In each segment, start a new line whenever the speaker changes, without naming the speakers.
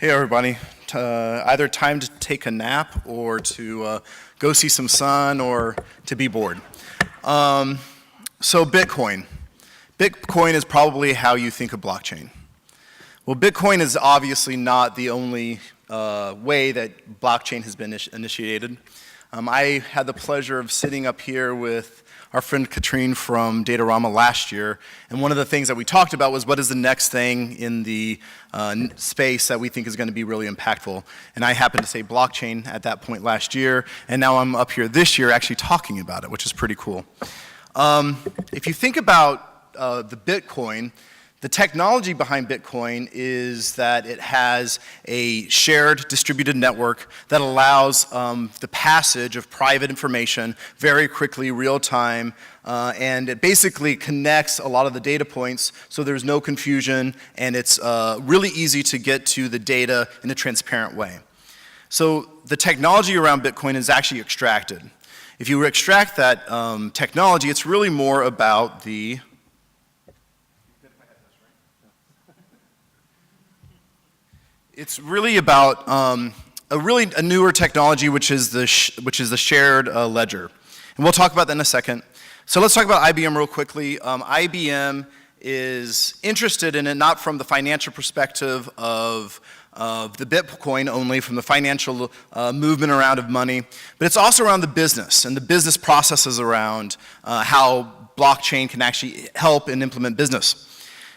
Hey everybody, either time to take a nap or to go see some sun or to be bored. So Bitcoin. Bitcoin is probably how you think of blockchain. Well, Bitcoin is obviously not the only way that blockchain has been initiated. I had the pleasure of sitting up here with our friend Katrine from Datarama last year, and one of the things that we talked about was what is the next thing in the space that we think is going to be really impactful. And I happened to say blockchain at that point last year, and now I'm up here this year actually talking about it, which is pretty cool. If you think about the Bitcoin, the technology behind Bitcoin is that it has a shared distributed network that allows the passage of private information very quickly, real time, and it basically connects a lot of the data points so there's no confusion, and it's really easy to get to the data in a transparent way. So the technology around Bitcoin is actually extracted. If you extract that technology, it's really more about the It's really about a newer technology, which is the shared ledger, and we'll talk about that in a second. So let's talk about IBM real quickly. IBM is interested in it not from the financial perspective of the Bitcoin only, from the financial movement around of money, but it's also around the business and the business processes around how blockchain can actually help and implement business.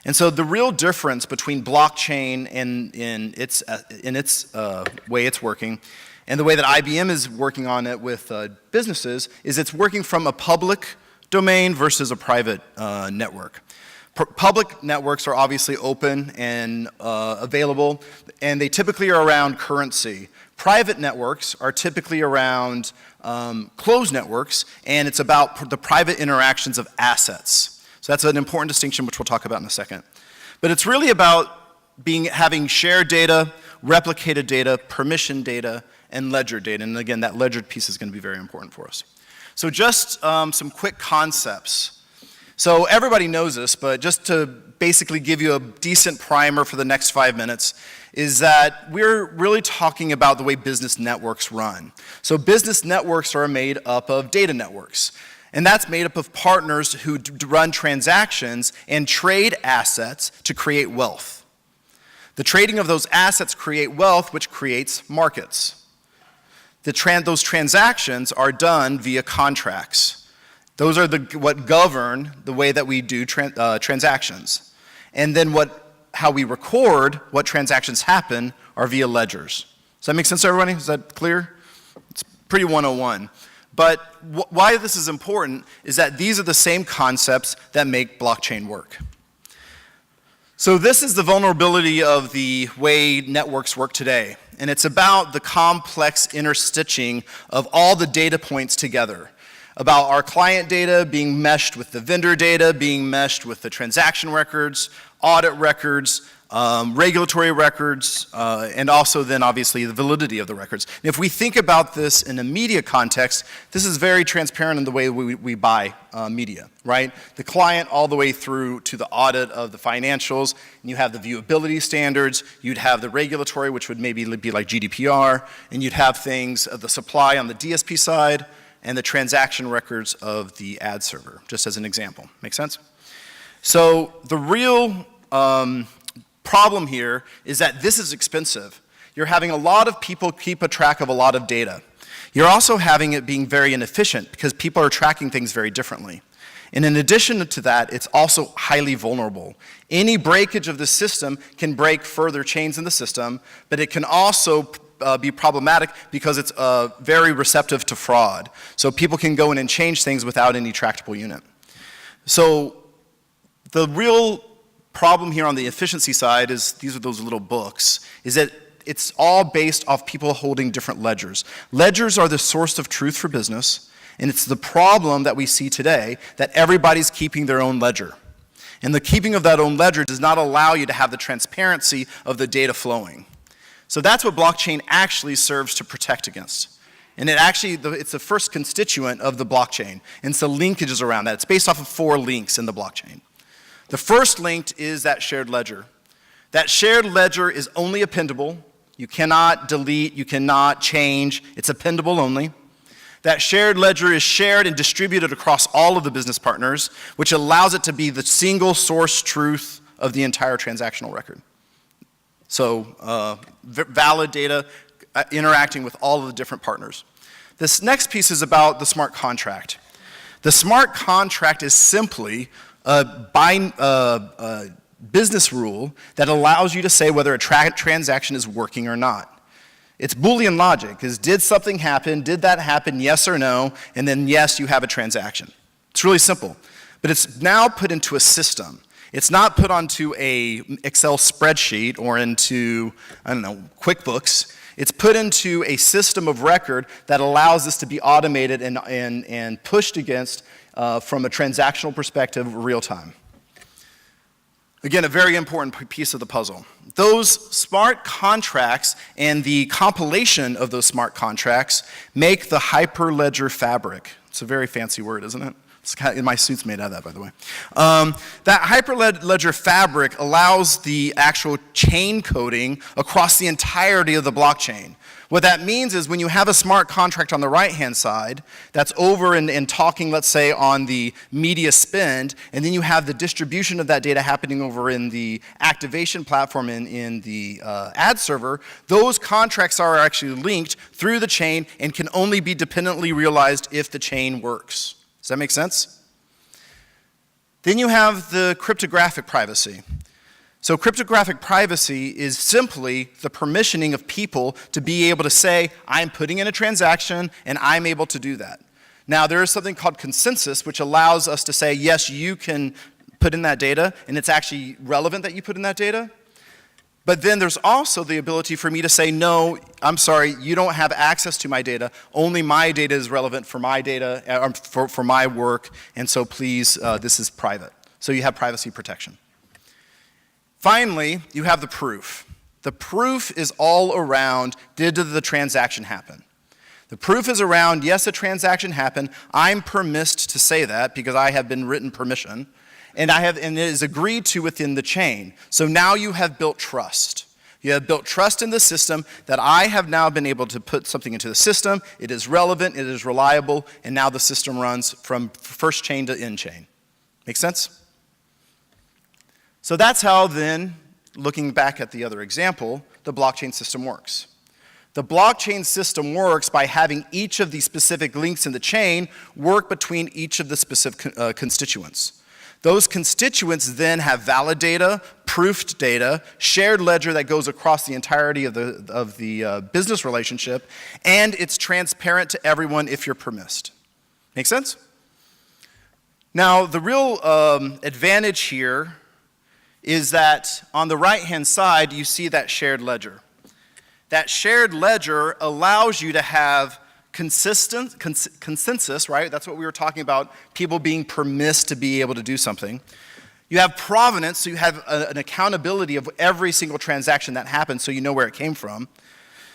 And so the real difference between blockchain and in its way it's working and the way that IBM is working on it with businesses is it's working from a public domain versus a private network. Public networks are obviously open and available, and they typically are around currency. Private networks are typically around closed networks, and it's about the private interactions of assets. So that's an important distinction, which we'll talk about in a second. But it's really about having shared data, replicated data, permission data, and ledger data. And again, that ledger piece is going to be very important for us. So just some quick concepts. So everybody knows this, but just to basically give you a decent primer for the next 5 minutes, is that we're really talking about the way business networks run. So business networks are made up of data networks. And that's made up of partners who run transactions and trade assets to create wealth. The trading of those assets create wealth, which creates markets. Those transactions are done via contracts. Those are what govern the way that we do transactions. And then how we record what transactions happen are via ledgers. Does that make sense to everybody? Is that clear? It's pretty 101. But why this is important is that these are the same concepts that make blockchain work. So this is the vulnerability of the way networks work today. And it's about the complex interstitching of all the data points together. About our client data being meshed with the vendor data, being meshed with the transaction records, audit records, regulatory records, and also then obviously the validity of the records. And if we think about this in a media context, this is very transparent in the way we buy media, right? The client all the way through to the audit of the financials, and you have the viewability standards, you'd have the regulatory, which would maybe be like GDPR, and you'd have things of the supply on the DSP side, and the transaction records of the ad server, just as an example. Make sense? So the real problem here is that this is expensive. You're having a lot of people keep a track of a lot of data. You're also having it being very inefficient because people are tracking things very differently. And in addition to that, it's also highly vulnerable. Any breakage of the system can break further chains in the system, but it can also be problematic because it's very receptive to fraud. So people can go in and change things without any tractable unit. So the real problem here on the efficiency side is, these are those little books, is that it's all based off people holding different ledgers. Ledgers are the source of truth for business, and it's the problem that we see today that everybody's keeping their own ledger. And the keeping of that own ledger does not allow you to have the transparency of the data flowing. So that's what blockchain actually serves to protect against. And it's the first constituent of the blockchain, and it's the linkages around that. It's based off of 4 links in the blockchain. The first linked is that shared ledger. That shared ledger is only appendable, You cannot delete, you cannot change. It's appendable only. That shared ledger is shared and distributed across all of the business partners, which allows it to be the single source truth of the entire transactional record. So valid data interacting with all of the different partners. This next piece is about the smart contract. The smart contract is simply a business rule that allows you to say whether a transaction is working or not. It's Boolean logic, is did something happen, did that happen, yes or no, and then yes, you have a transaction. It's really simple, but it's now put into a system. It's not put onto a Excel spreadsheet or into, I don't know, QuickBooks. It's put into a system of record that allows this to be automated and pushed against from a transactional perspective real time. Again, a very important piece of the puzzle. Those smart contracts and the compilation of those smart contracts make the Hyperledger fabric. It's a very fancy word, isn't it? My suit's made out of that, by the way. That Hyperledger fabric allows the actual chain coding across the entirety of the blockchain. What that means is when you have a smart contract on the right-hand side that's over and talking, let's say, on the media spend, and then you have the distribution of that data happening over in the activation platform in the ad server, those contracts are actually linked through the chain and can only be dependently realized if the chain works. Does that make sense? Then you have the cryptographic privacy. So cryptographic privacy is simply the permissioning of people to be able to say, I'm putting in a transaction and I'm able to do that. Now there is something called consensus which allows us to say, yes, you can put in that data and it's actually relevant that you put in that data. But then there's also the ability for me to say, no, I'm sorry, you don't have access to my data. Only my data is relevant for my data, for my work, and so please, this is private. So you have privacy protection. Finally, you have the proof. The proof is all around, did the transaction happen? The proof is around, yes, a transaction happened. I'm permissed to say that because I have been written permission. And it is agreed to within the chain. So now you have built trust. You have built trust in the system that I have now been able to put something into the system. It is relevant, it is reliable, and now the system runs from first chain to end chain. Make sense? So that's how then, looking back at the other example, the blockchain system works. The blockchain system works by having each of the specific links in the chain work between each of the specific constituents. Those constituents then have valid data, proofed data, shared ledger that goes across the entirety of the business relationship, and it's transparent to everyone if you're permissed. Make sense? Now, the real advantage here is that on the right-hand side, you see that shared ledger. That shared ledger allows you to have consensus, right? That's what we were talking about, people being permissed to be able to do something. You have provenance, so you have an accountability of every single transaction that happened, so you know where it came from.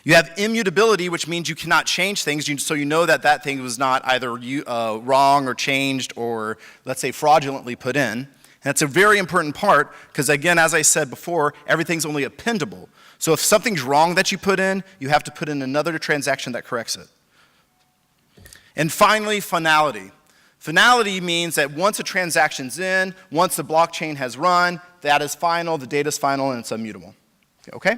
You have immutability, which means you cannot change things, so you know that that thing was not either wrong or changed or, let's say, fraudulently put in. And that's a very important part because, again, as I said before, everything's only appendable. So if something's wrong that you put in, you have to put in another transaction that corrects it. And finally, finality. Finality means that once a transaction's in, once the blockchain has run, that is final, the data's final, and it's immutable. Okay?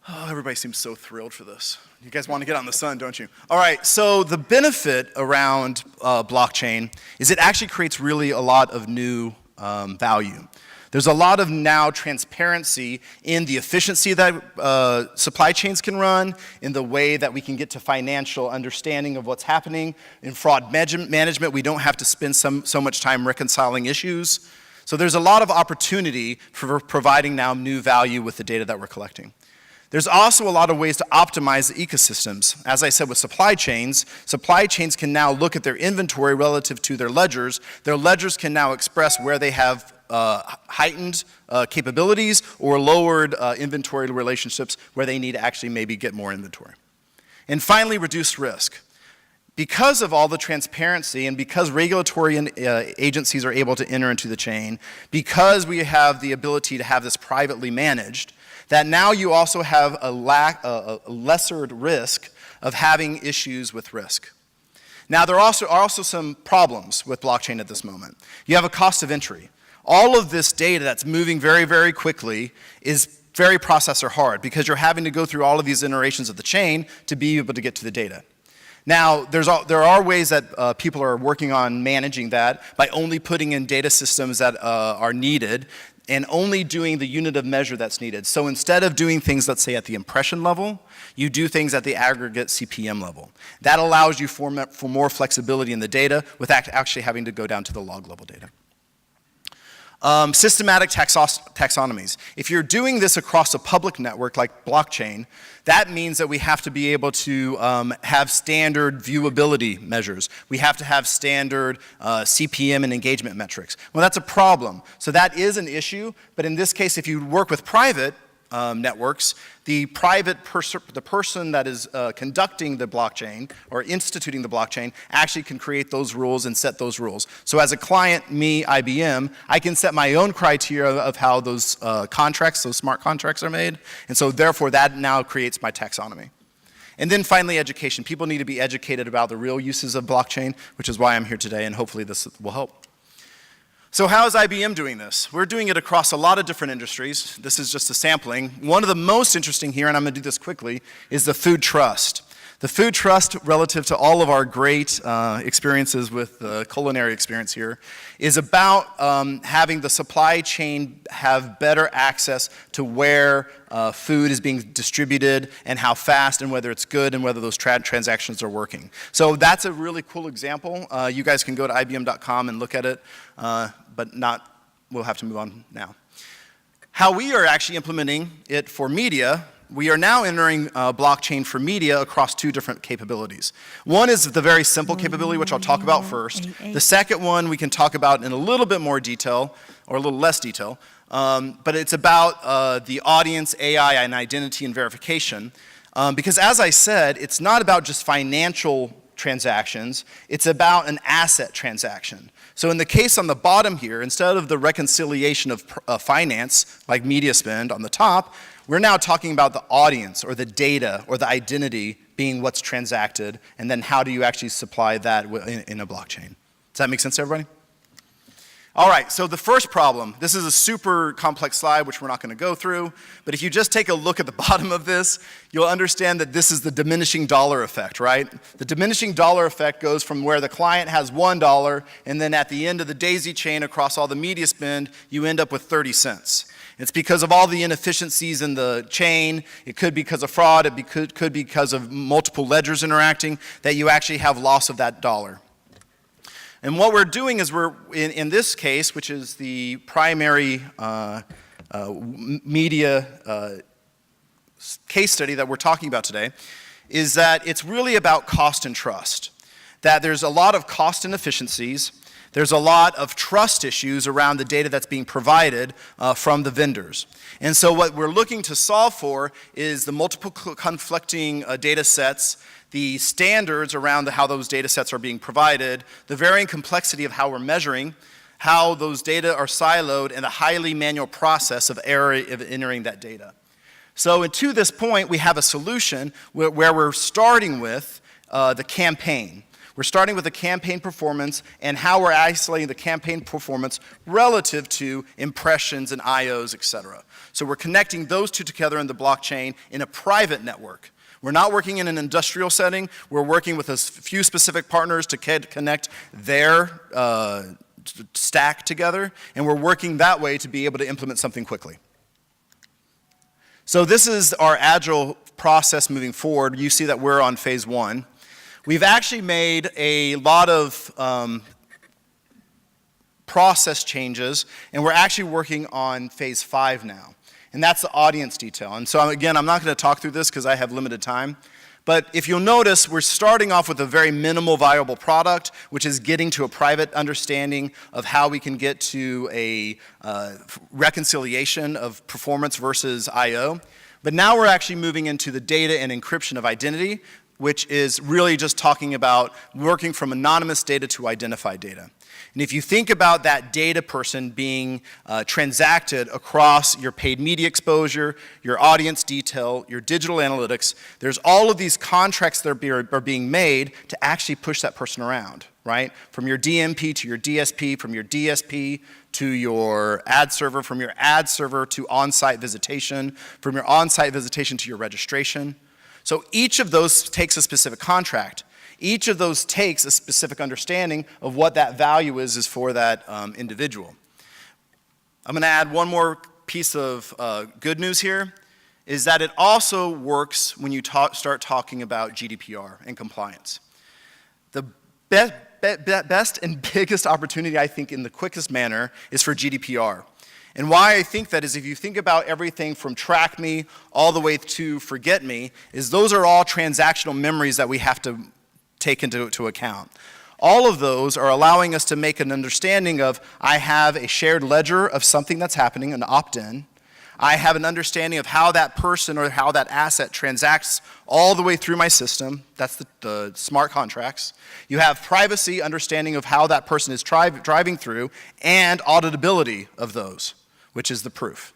Oh, everybody seems so thrilled for this. You guys want to get out in the sun, don't you? All right, so the benefit around blockchain is it actually creates really a lot of new value. There's a lot of now transparency in the efficiency that supply chains can run, in the way that we can get to financial understanding of what's happening. In fraud management, we don't have to spend so much time reconciling issues. So there's a lot of opportunity for providing now new value with the data that we're collecting. There's also a lot of ways to optimize the ecosystems. As I said with supply chains can now look at their inventory relative to their ledgers. Their ledgers can now express where they have heightened capabilities or lowered inventory relationships where they need to actually maybe get more inventory. And finally, reduced risk. Because of all the transparency and because regulatory agencies are able to enter into the chain, because we have the ability to have this privately managed, that now you also have a lesser risk of having issues with risk. Now, there are also some problems with blockchain at this moment. You have a cost of entry. All of this data that's moving very, very quickly is very processor hard because you're having to go through all of these iterations of the chain to be able to get to the data. Now, there are ways that people are working on managing that by only putting in data systems that are needed and only doing the unit of measure that's needed. So instead of doing things, let's say, at the impression level, you do things at the aggregate CPM level. That allows you for more flexibility in the data without actually having to go down to the log level data. Systematic taxonomies. If you're doing this across a public network like blockchain, that means that we have to be able to have standard viewability measures. We have to have standard CPM and engagement metrics. Well, that's a problem. So that is an issue, but in this case, if you work with private networks, the person that is conducting the blockchain or instituting the blockchain actually can create those rules and set those rules. So as a client, me, IBM, I can set my own criteria of how those contracts, those smart contracts are made, and so therefore that now creates my taxonomy. And then finally, education. People need to be educated about the real uses of blockchain, which is why I'm here today, and hopefully this will help. So how is IBM doing this? We're doing it across a lot of different industries. This is just a sampling. One of the most interesting here, and I'm going to do this quickly, is the food trust. The food trust, relative to all of our great experiences with culinary experience here, is about having the supply chain have better access to where food is being distributed and how fast and whether it's good and whether those transactions are working. So that's a really cool example. You guys can go to IBM.com and look at it, but we'll have to move on now. How we are actually implementing it for media, we are now entering blockchain for media across two different capabilities. One is the very simple capability, which I'll talk about first. The second one we can talk about in a little bit more detail, or a little less detail, but it's about the audience, AI, and identity and verification. Because as I said, it's not about just financial transactions, it's about an asset transaction. So in the case on the bottom here, instead of the reconciliation of finance, like media spend on the top, we're now talking about the audience or the data or the identity being what's transacted, and then how do you actually supply that in a blockchain. Does that make sense to everybody? All right, so the first problem, this is a super complex slide which we're not going to go through, but if you just take a look at the bottom of this, you'll understand that this is the diminishing dollar effect, right? The diminishing dollar effect goes from where the client has $1, and then at the end of the daisy chain across all the media spend, you end up with 30 cents. It's because of all the inefficiencies in the chain. It could be because of fraud. It could be because of multiple ledgers interacting that you actually have loss of that dollar. And what we're doing is we're, in this case, which is the primary media case study that we're talking about today, is that it's really about cost and trust. That there's a lot of cost inefficiencies. There's a lot of trust issues around the data that's being provided from the vendors. And so what we're looking to solve for is the multiple conflicting data sets, the standards around how those data sets are being provided, the varying complexity of how we're measuring, how those data are siloed, and the highly manual process of entering that data. So to this point, we have a solution where we're starting with the campaign. We're starting with the campaign performance and how we're isolating the campaign performance relative to impressions and IOs, et cetera. So we're connecting those two together in the blockchain in a private network. We're not working in an industrial setting. We're working with a few specific partners to connect their stack together, and we're working that way to be able to implement something quickly. So this is our agile process moving forward. You see that we're on phase 1. We've actually made a lot of process changes, and we're actually working on phase 5 now. And that's the audience detail. And so again, I'm not going to talk through this because I have limited time. But if you'll notice, we're starting off with a very minimal viable product, which is getting to a private understanding of how we can get to a reconciliation of performance versus IO. But now we're actually moving into the data and encryption of identity, which is really just talking about working from anonymous data to identified data. And if you think about that data person being transacted across your paid media exposure, your audience detail, your digital analytics, there's all of these contracts that are being made to actually push that person around, right? From your DMP to your DSP, from your DSP to your ad server, from your ad server to on-site visitation, from your on-site visitation to your registration. So each of those takes a specific contract. Each of those takes a specific understanding of what that value is for that individual. I'm going to add one more piece of good news here, is that it also works when you start talking about GDPR and compliance. The best and biggest opportunity, I think, in the quickest manner is for GDPR. And why I think that is if you think about everything from track me all the way to forget me, is those are all transactional memories that we have to take into account. All of those are allowing us to make an understanding of, I have a shared ledger of something that's happening, an opt-in. I have an understanding of how that person or how that asset transacts all the way through my system. That's the smart contracts. You have privacy, understanding of how that person is driving through, and auditability of those, which is the proof.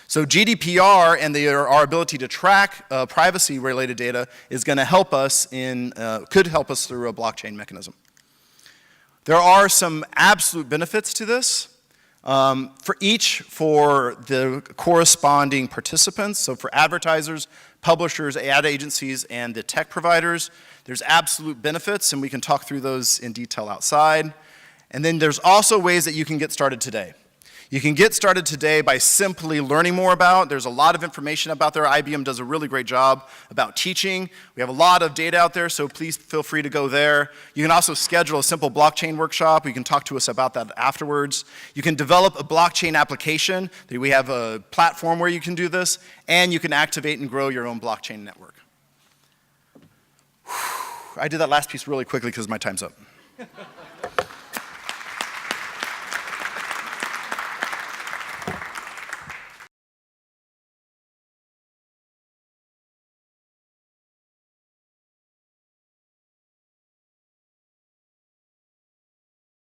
So GDPR and our ability to track privacy-related data is going to help us could help us through a blockchain mechanism. There are some absolute benefits to this. For the corresponding participants, so for advertisers, publishers, ad agencies, and the tech providers, there's absolute benefits, and we can talk through those in detail outside. And then there's also ways that you can get started today. You can get started today by simply learning more about. There's a lot of information about there. IBM does a really great job about teaching. We have a lot of data out there, so please feel free to go there. You can also schedule a simple blockchain workshop. You can talk to us about that afterwards. You can develop a blockchain application. We have a platform where you can do this, and you can activate and grow your own blockchain network. I did that last piece really quickly because my time's up.